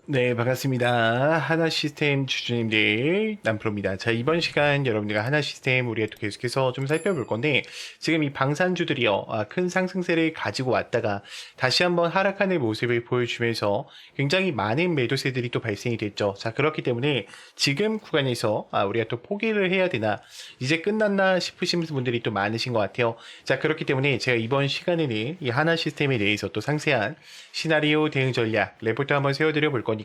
네, 반갑습니다. 하나 시스템 주주님들, 남프로입니다. 자, 이번 시간 여러분들과 하나 시스템 우리가 또 계속해서 좀 살펴볼 건데, 지금 이 방산주들이요, 큰 상승세를 가지고 왔다가 다시 한번 하락하는 모습을 보여주면서 굉장히 많은 매도세들이 또 발생이 됐죠. 자, 그렇기 때문에 지금 구간에서 우리가 또 포기를 해야 되나, 이제 끝났나 싶으신 분들이 또 많으신 것 같아요. 자, 그렇기 때문에 제가 이번 시간에는 이 하나 시스템에 대해서 또 상세한 시나리오 대응 전략, 레포트 한번 세워드려 볼 거니까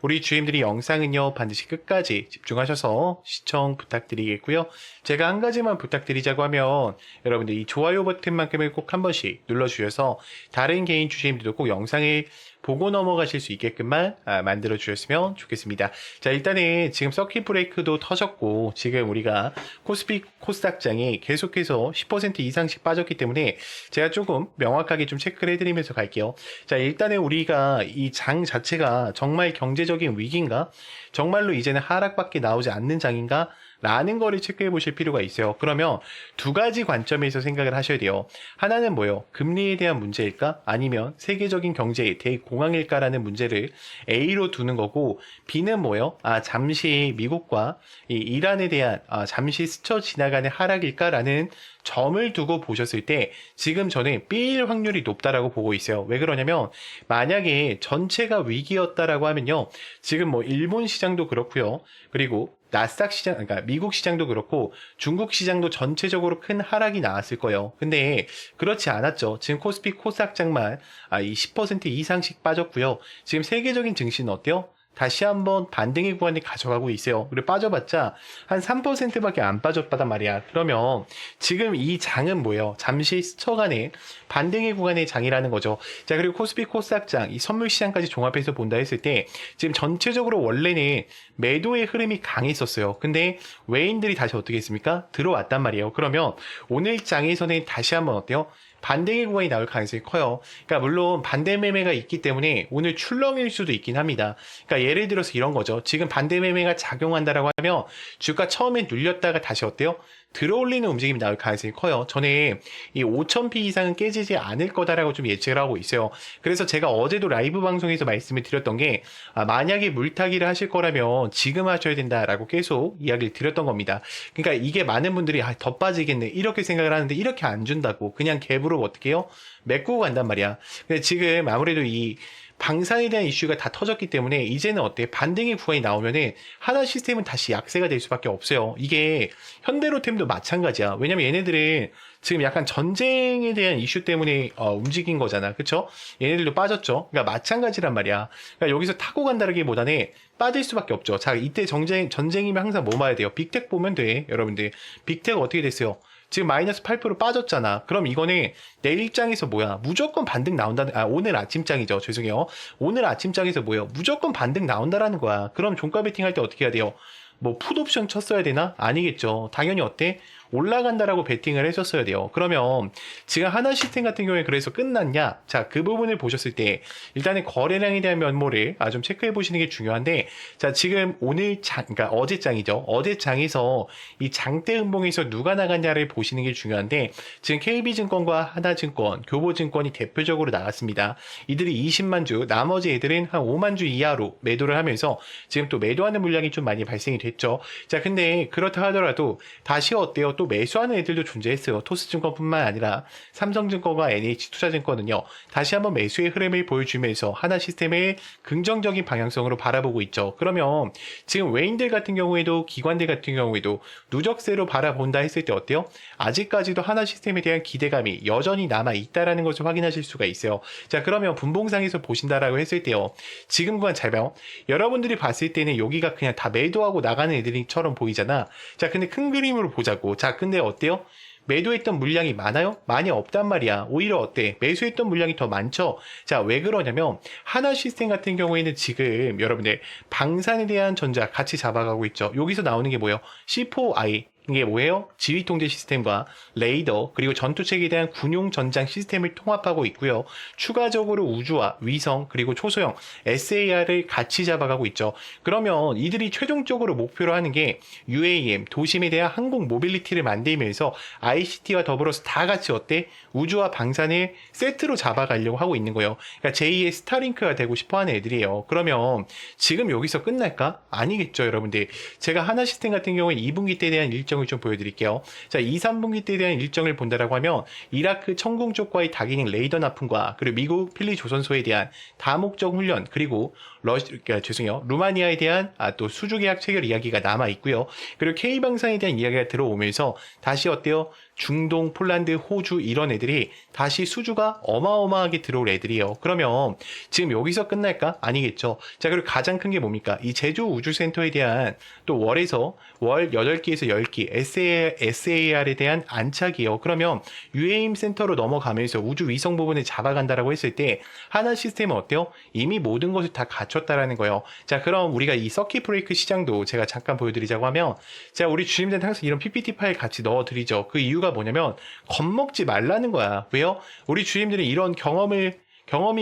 우리 주임들이 영상은요 반드시 끝까지 집중하셔서 시청 부탁드리겠고요. 제가 한 가지만 부탁드리자고 하면 여러분들 이 좋아요 버튼만큼을 꼭 한 번씩 눌러주셔서 다른 개인 주임들도 꼭 영상을 보고 넘어가실 수 있게끔만 만들어 주셨으면 좋겠습니다. 자, 일단은 지금 서킷 브레이크도 터졌고 지금 우리가 코스피 코스닥장이 계속해서 10% 이상씩 빠졌기 때문에 제가 조금 명확하게 좀 체크를 해드리면서 갈게요. 자, 일단은 우리가 이 장 자체가 정말 경제적인 위기인가? 정말로 이제는 하락밖에 나오지 않는 장인가? 라는 거를 체크해 보실 필요가 있어요. 그러면 두 가지 관점에서 생각을 하셔야 돼요. 하나는 뭐예요? 금리에 대한 문제일까? 아니면 세계적인 경제의 대공황일까라는 문제를 A로 두는 거고, B는 뭐예요? 잠시 미국과 이 이란에 대한 잠시 스쳐 지나가는 하락일까라는 점을 두고 보셨을 때 지금 저는 B일 확률이 높다라고 보고 있어요. 왜 그러냐면 만약에 전체가 위기였다라고 하면요. 지금 뭐 일본 시장도 그렇고요. 그리고 나스닥 시장, 그러니까 미국 시장도 그렇고 중국 시장도 전체적으로 큰 하락이 나왔을 거예요. 근데 그렇지 않았죠. 지금 코스피 코스닥장만 이 10% 이상씩 빠졌고요. 지금 세계적인 증시는 어때요? 다시 한번 반등의 구간에 가져가고 있어요. 그리고 빠져봤자 한 3%밖에 안 빠졌단 말이야. 그러면 지금 이 장은 뭐예요? 잠시 스쳐가는 반등의 구간의 장이라는 거죠. 자, 그리고 코스피 코스닥장, 이 선물 시장까지 종합해서 본다 했을 때 지금 전체적으로 원래는 매도의 흐름이 강했었어요. 근데 외인들이 다시 어떻게 했습니까? 들어왔단 말이에요. 그러면 오늘 장에서는 다시 한번 어때요? 반등의 구간이 나올 가능성이 커요. 그러니까 물론 반대 매매가 있기 때문에 오늘 출렁일 수도 있긴 합니다. 그러니까 예를 들어서 이런 거죠. 지금 반대 매매가 작용한다라고 하면 주가 처음에 눌렸다가 다시 어때요? 들어올리는 움직임이 나올 가능성이 커요. 저는 이 5,000p 이상은 깨지지 않을 거다라고 좀 예측을 하고 있어요. 그래서 제가 어제도 라이브 방송에서 말씀을 드렸던 게 만약에 물타기를 하실 거라면 지금 하셔야 된다라고 계속 이야기를 드렸던 겁니다. 그러니까 이게 많은 분들이 더 빠지겠네 이렇게 생각을 하는데 이렇게 안 준다고 그냥 갭으로 어떻게 해요? 메꾸고 간단 말이야. 근데 지금 아무래도 이 방산에 대한 이슈가 다 터졌기 때문에 이제는 어때? 반등의 구간이 나오면은 하나 시스템은 다시 약세가 될 수밖에 없어요. 이게 현대로템도 마찬가지야. 왜냐면 얘네들은 지금 약간 전쟁에 대한 이슈 때문에 움직인 거잖아. 그쵸? 얘네들도 빠졌죠. 그러니까 마찬가지란 말이야. 그러니까 여기서 타고 간다기보다는 빠질 수밖에 없죠. 자, 이때 전쟁이면 항상 뭐 봐야 돼요? 빅텍 보면 돼. 여러분들. 빅텍 어떻게 됐어요? 지금 마이너스 8% 빠졌잖아. 그럼 이거는 내일 입장에서 뭐야? 무조건 반등 나온다는, 오늘 아침장이죠. 죄송해요. 오늘 아침장에서 뭐예요? 무조건 반등 나온다라는 거야. 그럼 종가 베팅 할 때 어떻게 해야 돼요? 뭐, 풋옵션 쳤어야 되나? 아니겠죠. 당연히 어때? 올라간다라고 베팅을 했었어야 돼요. 그러면 지금 하나 시스템 같은 경우에 그래서 끝났냐? 자, 그 부분을 보셨을 때 일단은 거래량에 대한 면모를 좀 체크해 보시는 게 중요한데, 자, 지금 오늘 장, 그러니까 어제 장이죠. 어제 장에서 이 장대 음봉에서 누가 나갔냐를 보시는 게 중요한데, 지금 KB증권과 하나증권, 교보증권이 대표적으로 나갔습니다. 이들이 20만 주, 나머지 애들은 한 5만 주 이하로 매도를 하면서 지금 또 매도하는 물량이 좀 많이 발생이 됐죠. 자, 근데 그렇다 하더라도 다시 어때요? 또 매수하는 애들도 존재했어요. 토스증권뿐만 아니라 삼성증권과 NH투자증권은요. 다시 한번 매수의 흐름을 보여주면서 하나 시스템의 긍정적인 방향성으로 바라보고 있죠. 그러면 지금 외인들 같은 경우에도 기관들 같은 경우에도 누적세로 바라본다 했을 때 어때요? 아직까지도 하나 시스템에 대한 기대감이 여전히 남아 있다라는 것을 확인하실 수가 있어요. 자, 그러면 분봉상에서 보신다라고 했을 때요. 지금 구간 잘 봐요. 여러분들이 봤을 때는 여기가 그냥 다 매도하고 나가는 애들처럼 보이잖아. 자, 근데 큰 그림으로 보자고. 자, 근데 어때요? 매도했던 물량이 많아요? 많이 없단 말이야. 오히려 어때? 매수했던 물량이 더 많죠? 자, 왜 그러냐면, 하나 시스템 같은 경우에는 지금 여러분들 방산에 대한 전자 같이 잡아가고 있죠. 여기서 나오는 게 뭐예요? C4I. 이게 뭐예요? 지휘 통제 시스템과 레이더 그리고 전투체계에 대한 군용 전장 시스템을 통합하고 있고요. 추가적으로 우주와 위성 그리고 초소형 SAR을 같이 잡아가고 있죠. 그러면 이들이 최종적으로 목표로 하는 게 UAM 도심에 대한 항공 모빌리티를 만들면서 ICT와 더불어서 다 같이 어때? 우주와 방산을 세트로 잡아가려고 하고 있는 거예요. 그러니까 제2의 스타링크가 되고 싶어하는 애들이에요. 그러면 지금 여기서 끝날까? 아니겠죠, 여러분들. 제가 하나 시스템 같은 경우에 2분기 때에 대한 일정을 좀 보여드릴게요. 자, 2, 3분기 때에 대한 일정을 본다라고 하면 이라크 천궁 쪽과의 다기닝 레이더 납품과 그리고 미국 필리 조선소에 대한 다목적 훈련 그리고 루마니아에 대한 또 수주 계약 체결 이야기가 남아 있고요. 그리고 K 방산에 대한 이야기가 들어오면서 다시 어때요? 중동, 폴란드, 호주 이런 애들이 다시 수주가 어마어마하게 들어올 애들이에요. 그러면 지금 여기서 끝날까? 아니겠죠. 자, 그리고 가장 큰 게 뭡니까? 이 제주 우주센터에 대한 또 월에서 월 8기에서 10기 SAR에 대한 안착이에요. 그러면 UAM 센터로 넘어가면서 우주 위성 부분을 잡아간다라고 했을 때 하나 시스템은 어때요? 이미 모든 것을 다 갖췄다라는 거예요. 자, 그럼 우리가 이 서킷 브레이크 시장도 제가 잠깐 보여드리자고 하면 자, 우리 주임들한테 항상 이런 PPT 파일 같이 넣어드리죠. 그 이유가 뭐냐면 겁먹지 말라는 거야. 왜요? 우리 주임들이 이런 경험이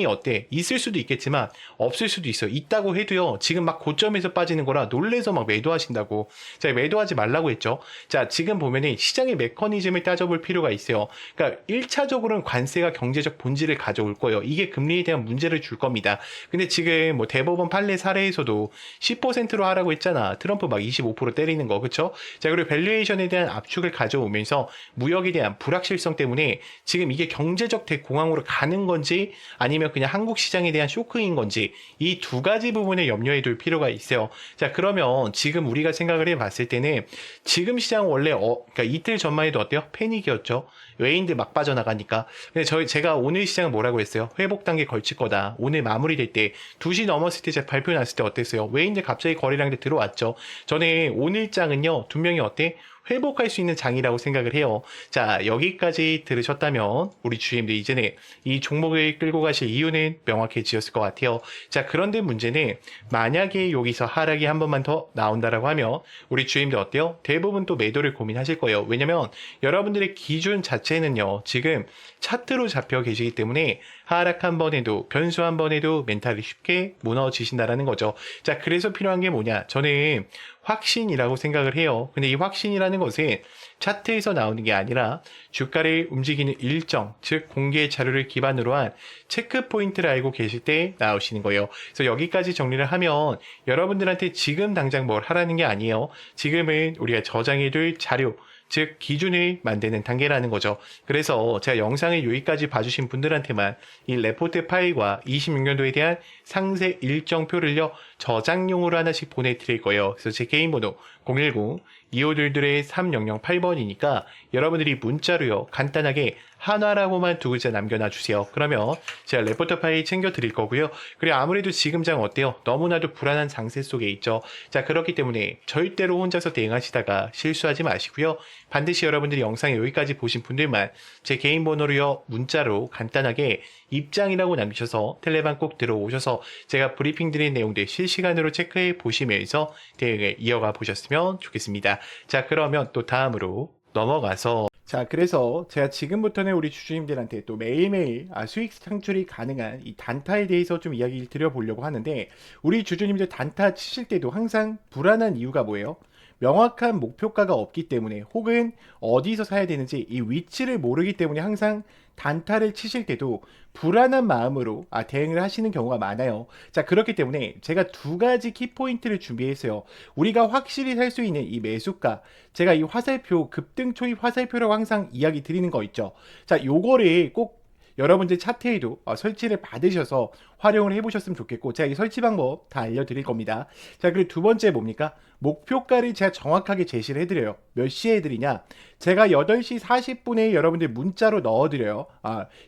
어때? 있을 수도 있겠지만 없을 수도 있어요. 있다고 해도요. 지금 막 고점에서 빠지는 거라 놀래서 막 매도하신다고. 자, 매도하지 말라고 했죠. 자, 지금 보면은 시장의 메커니즘을 따져볼 필요가 있어요. 그러니까 1차적으로는 관세가 경제적 본질을 가져올 거예요. 이게 금리에 대한 문제를 줄 겁니다. 근데 지금 뭐 대법원 판례 사례에서도 10%로 하라고 했잖아. 트럼프 막 25% 때리는 거. 그쵸? 자, 그리고 밸류에이션에 대한 압축을 가져오면서 무역에 대한 불확실성 때문에 지금 이게 경제적 대공황으로 가는 건지 아니면 그냥 한국 시장에 대한 쇼크인 건지 이 두 가지 부분을 염려해 둘 필요가 있어요. 자, 그러면 지금 우리가 생각을 해봤을 때는 지금 시장 원래 그러니까 이틀 전만 해도 어때요? 패닉이었죠. 외인들 막 빠져나가니까. 근데 제가 오늘 시장은 뭐라고 했어요? 회복 단계 걸칠 거다. 오늘 마무리될 때 2시 넘었을 때 제가 발표 났을 때 어땠어요? 외인들 갑자기 거래량들 들어왔죠. 저는 오늘 장은요. 두 명이 어때? 회복할 수 있는 장이라고 생각을 해요. 자, 여기까지 들으셨다면 우리 주임들 이제는 이 종목을 끌고 가실 이유는 명확해지셨을 것 같아요. 자, 그런데 문제는 만약에 여기서 하락이 한 번만 더 나온다라고 하면 우리 주임들 어때요? 대부분 또 매도를 고민하실 거예요. 왜냐면 여러분들의 기준 자체는요. 지금 차트로 잡혀 계시기 때문에 하락 한 번 해도 변수 한 번 해도 멘탈이 쉽게 무너지신다라는 거죠. 자, 그래서 필요한 게 뭐냐? 저는 확신이라고 생각을 해요. 근데 이 확신이라는 것은 차트에서 나오는 게 아니라 주가를 움직이는 일정, 즉 공개 자료를 기반으로 한 체크 포인트를 알고 계실 때 나오시는 거예요. 그래서 여기까지 정리를 하면 여러분들한테 지금 당장 뭘 하라는 게 아니에요. 지금은 우리가 저장해둘 자료, 즉 기준을 만드는 단계라는 거죠. 그래서 제가 영상을 여기까지 봐주신 분들한테만 이 레포트 파일과 26년도에 대한 상세 일정표를요 저장용으로 하나씩 보내드릴 거예요. 그래서 제 개인 번호 010-2522-3008번이니까 여러분들이 문자로요 간단하게 한화라고만 두 글자 남겨놔 주세요. 그러면 제가 레포트 파일 챙겨 드릴 거고요. 그리고 아무래도 지금 장 어때요? 너무나도 불안한 장세 속에 있죠. 자, 그렇기 때문에 절대로 혼자서 대응하시다가 실수하지 마시고요. 반드시 여러분들이 영상에 여기까지 보신 분들만 제 개인 번호로요 문자로 간단하게 입장이라고 남기셔서 텔레방 꼭 들어오셔서 제가 브리핑 드린 내용들 실시간으로 체크해 보시면서 대응을 이어가 보셨으면 좋겠습니다. 자, 그러면 또 다음으로 넘어가서 자, 그래서 제가 지금부터는 우리 주주님들한테 또 매일매일 수익 창출이 가능한 이 단타에 대해서 좀 이야기를 드려보려고 하는데 우리 주주님들 단타 치실 때도 항상 불안한 이유가 뭐예요? 명확한 목표가가 없기 때문에 혹은 어디서 사야 되는지 이 위치를 모르기 때문에 항상 단타를 치실 때도 불안한 마음으로 대응을 하시는 경우가 많아요. 자, 그렇기 때문에 제가 두 가지 키포인트를 준비했어요. 우리가 확실히 살 수 있는 이 매수가, 제가 이 화살표, 급등 초입 화살표라고 항상 이야기 드리는 거 있죠. 자, 요거를 꼭 여러분들 차트에도 설치를 받으셔서 활용을 해보셨으면 좋겠고 제가 이 설치 방법 다 알려드릴 겁니다. 자, 그리고 두 번째 뭡니까? 목표가를 제가 정확하게 제시를 해드려요. 몇 시에 해드리냐? 제가 8시 40분에 여러분들 문자로 넣어드려요.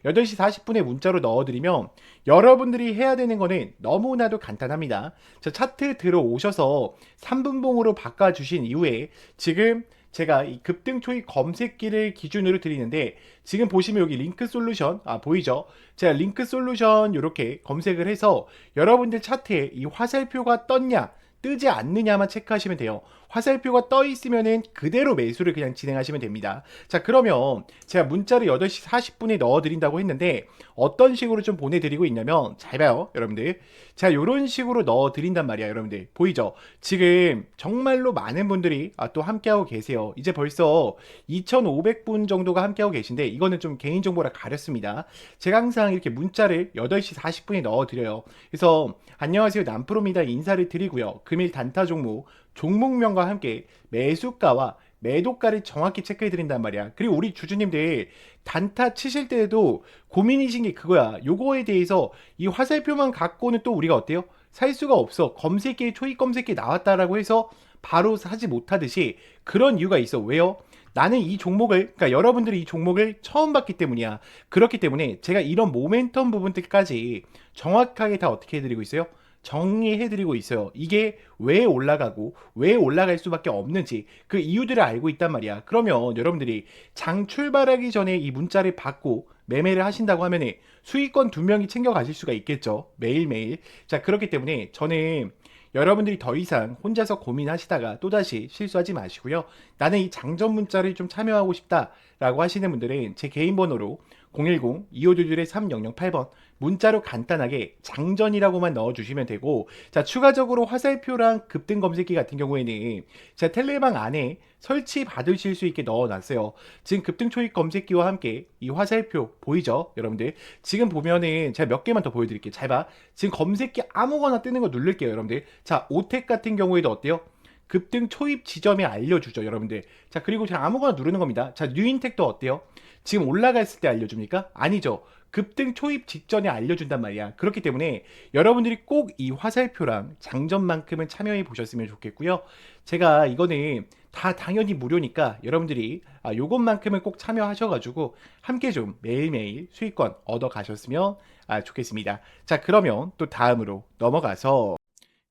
8시 40분에 문자로 넣어드리면 여러분들이 해야 되는 거는 너무나도 간단합니다. 자, 차트 들어오셔서 3분봉으로 바꿔주신 이후에 지금 제가 이 급등 초입 검색기를 기준으로 드리는데 지금 보시면 여기 링크 솔루션 보이죠? 제가 링크 솔루션 이렇게 검색을 해서 여러분들 차트에 이 화살표가 떴냐 뜨지 않느냐만 체크하시면 돼요. 화살표가 떠 있으면은 그대로 매수를 그냥 진행하시면 됩니다. 자, 그러면 제가 문자를 8시 40분에 넣어 드린다고 했는데 어떤 식으로 좀 보내드리고 있냐면, 잘 봐요 여러분들. 자, 요런 식으로 넣어 드린단 말이야. 여러분들 보이죠? 지금 정말로 많은 분들이 또 함께하고 계세요. 이제 벌써 2,500분 정도가 함께하고 계신데, 이거는 좀 개인정보라 가렸습니다. 제가 항상 이렇게 문자를 8시 40분에 넣어 드려요. 그래서 안녕하세요 남프로입니다 인사를 드리고요. 금일 단타 종목 종목명과 함께 매수가와 매도가를 정확히 체크해 드린단 말이야. 그리고 우리 주주님들 단타 치실 때에도 고민이신 게 그거야. 요거에 대해서 이 화살표만 갖고는 또 우리가 어때요? 살 수가 없어. 검색기에 초입 검색기 나왔다라고 해서 바로 사지 못하듯이 그런 이유가 있어. 왜요? 나는 이 종목을, 그러니까 여러분들이 이 종목을 처음 봤기 때문이야. 그렇기 때문에 제가 이런 모멘텀 부분들까지 정확하게 다 어떻게 해드리고 있어요? 정리해드리고 있어요. 이게 왜 올라가고 왜 올라갈 수밖에 없는지 그 이유들을 알고 있단 말이야. 그러면 여러분들이 장 출발하기 전에 이 문자를 받고 매매를 하신다고 하면 수익권 2명이 챙겨 가실 수가 있겠죠. 매일매일. 자, 그렇기 때문에 저는 여러분들이 더 이상 혼자서 고민하시다가 또다시 실수하지 마시고요. 나는 이 장전 문자를 좀 참여하고 싶다라고 하시는 분들은 제 개인 번호로 010-2522-3008번 문자로 간단하게 장전이라고만 넣어주시면 되고, 자, 추가적으로 화살표랑 급등 검색기 같은 경우에는 제가 텔레방 안에 설치 받으실 수 있게 넣어놨어요. 지금 급등 초입 검색기와 함께 이 화살표 보이죠 여러분들? 지금 보면은 제가 몇 개만 더 보여드릴게요. 잘 봐. 지금 검색기 아무거나 뜨는 거 누를게요 여러분들. 자, 오텍 같은 경우에도 어때요? 급등 초입 지점에 알려주죠 여러분들. 자, 그리고 제가 아무거나 누르는 겁니다. 자, 뉴인텍도 어때요? 지금 올라갔을 때 알려줍니까? 아니죠. 급등 초입 직전에 알려준단 말이야. 그렇기 때문에 여러분들이 꼭 이 화살표랑 장전만큼은 참여해 보셨으면 좋겠고요. 제가 이거는 다 당연히 무료니까 여러분들이 요것만큼은 꼭 참여하셔가지고 함께 좀 매일매일 수익권 얻어 가셨으면 좋겠습니다. 자, 그러면 또 다음으로 넘어가서,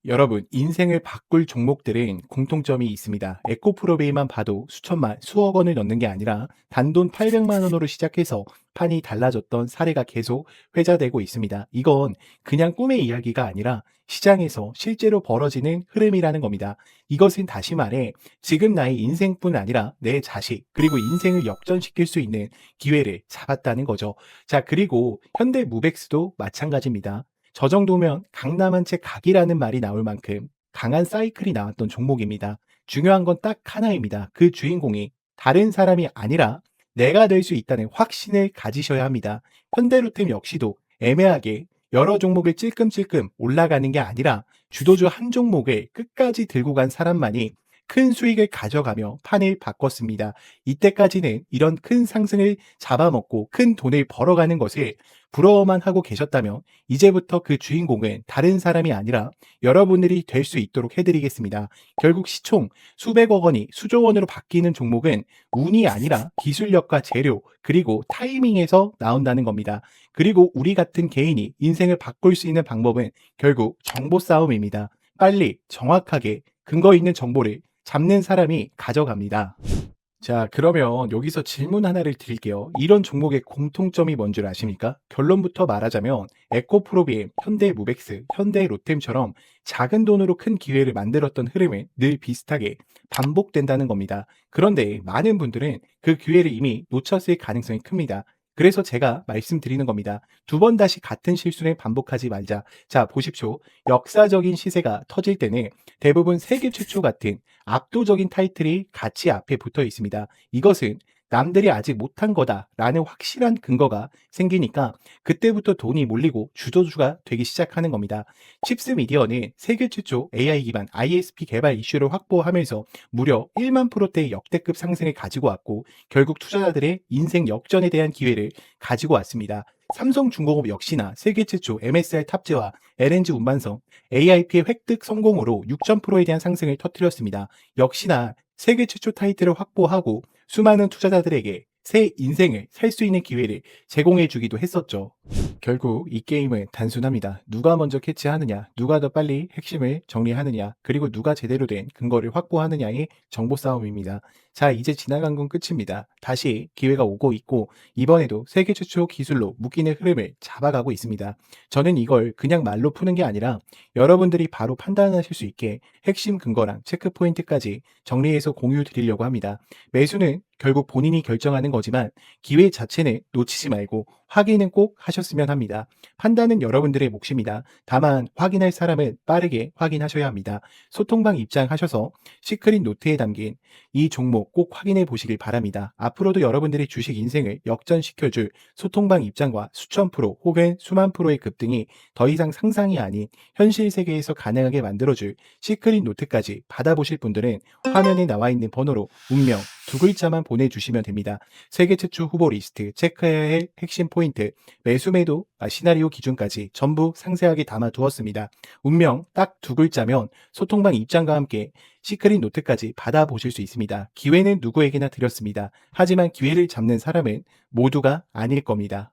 여러분, 인생을 바꿀 종목들은 공통점이 있습니다. 에코프로베이만 봐도 수천만, 수억 원을 넣는 게 아니라 단돈 800만 원으로 시작해서 판이 달라졌던 사례가 계속 회자되고 있습니다. 이건 그냥 꿈의 이야기가 아니라 시장에서 실제로 벌어지는 흐름이라는 겁니다. 이것은 다시 말해 지금 나의 인생뿐 아니라 내 자식, 그리고 인생을 역전시킬 수 있는 기회를 잡았다는 거죠. 자, 그리고 현대무백스도 마찬가지입니다. 저 정도면 강남 한 채 각이라는 말이 나올 만큼 강한 사이클이 나왔던 종목입니다. 중요한 건 딱 하나입니다. 그 주인공이 다른 사람이 아니라 내가 될 수 있다는 확신을 가지셔야 합니다. 현대로템 역시도 애매하게 여러 종목을 찔끔찔끔 올라가는 게 아니라 주도주 한 종목을 끝까지 들고 간 사람만이 큰 수익을 가져가며 판을 바꿨습니다. 이때까지는 이런 큰 상승을 잡아먹고 큰 돈을 벌어가는 것을 부러워만 하고 계셨다면 이제부터 그 주인공은 다른 사람이 아니라 여러분들이 될 수 있도록 해드리겠습니다. 결국 시총 수백억 원이 수조 원으로 바뀌는 종목은 운이 아니라 기술력과 재료 그리고 타이밍에서 나온다는 겁니다. 그리고 우리 같은 개인이 인생을 바꿀 수 있는 방법은 결국 정보 싸움입니다. 빨리 정확하게 근거 있는 정보를 잡는 사람이 가져갑니다. 자, 그러면 여기서 질문 하나를 드릴게요. 이런 종목의 공통점이 뭔 줄 아십니까? 결론부터 말하자면 에코프로비엠, 현대무백스, 현대로템처럼 작은 돈으로 큰 기회를 만들었던 흐름은 늘 비슷하게 반복된다는 겁니다. 그런데 많은 분들은 그 기회를 이미 놓쳤을 가능성이 큽니다. 그래서 제가 말씀드리는 겁니다. 두 번 다시 같은 실수를 반복하지 말자. 자, 보십시오. 역사적인 시세가 터질 때는 대부분 세계 최초 같은 압도적인 타이틀이 같이 앞에 붙어 있습니다. 이것은 남들이 아직 못한 거다라는 확실한 근거가 생기니까 그때부터 돈이 몰리고 주도주가 되기 시작하는 겁니다. 칩스 미디어는 세계 최초 AI 기반 ISP 개발 이슈를 확보하면서 무려 1만 프로대의 역대급 상승을 가지고 왔고 결국 투자자들의 인생 역전에 대한 기회를 가지고 왔습니다. 삼성중공업 역시나 세계 최초 MSR 탑재와 LNG 운반성 AIP의 획득 성공으로 6,000%에 대한 상승을 터뜨렸습니다. 역시나 세계 최초 타이틀을 확보하고 수많은 투자자들에게 새 인생을 살 수 있는 기회를 제공해 주기도 했었죠. 결국 이 게임은 단순합니다. 누가 먼저 캐치하느냐, 누가 더 빨리 핵심을 정리하느냐, 그리고 누가 제대로 된 근거를 확보하느냐의 정보 싸움입니다. 자, 이제 지나간 건 끝입니다. 다시 기회가 오고 있고, 이번에도 세계 최초 기술로 묶이는 흐름을 잡아가고 있습니다. 저는 이걸 그냥 말로 푸는 게 아니라 여러분들이 바로 판단하실 수 있게 핵심 근거랑 체크 포인트까지 정리해서 공유 드리려고 합니다. 매수는 결국 본인이 결정하는 거지만 기회 자체는 놓치지 말고 확인은 꼭 하셨으면 합니다. 판단은 여러분들의 몫입니다. 다만 확인할 사람은 빠르게 확인하셔야 합니다. 소통방 입장하셔서 시크릿 노트에 담긴 이 종목 꼭 확인해 보시길 바랍니다. 앞으로도 여러분들의 주식 인생을 역전시켜줄 소통방 입장과 수천 프로 혹은 수만 프로의 급등이 더 이상 상상이 아닌 현실 세계에서 가능하게 만들어줄 시크릿 노트까지 받아보실 분들은 화면에 나와 있는 번호로 운명 두 글자만 보내주시면 됩니다. 세계 최초 후보 리스트, 체크해야 할 핵심 포인트, 매수 매도 시나리오 기준까지 전부 상세하게 담아두었습니다. 운명 딱 두 글자면 소통방 입장과 함께 시크릿 노트까지 받아보실 수 있습니다. 기회는 누구에게나 드렸습니다. 하지만 기회를 잡는 사람은 모두가 아닐 겁니다.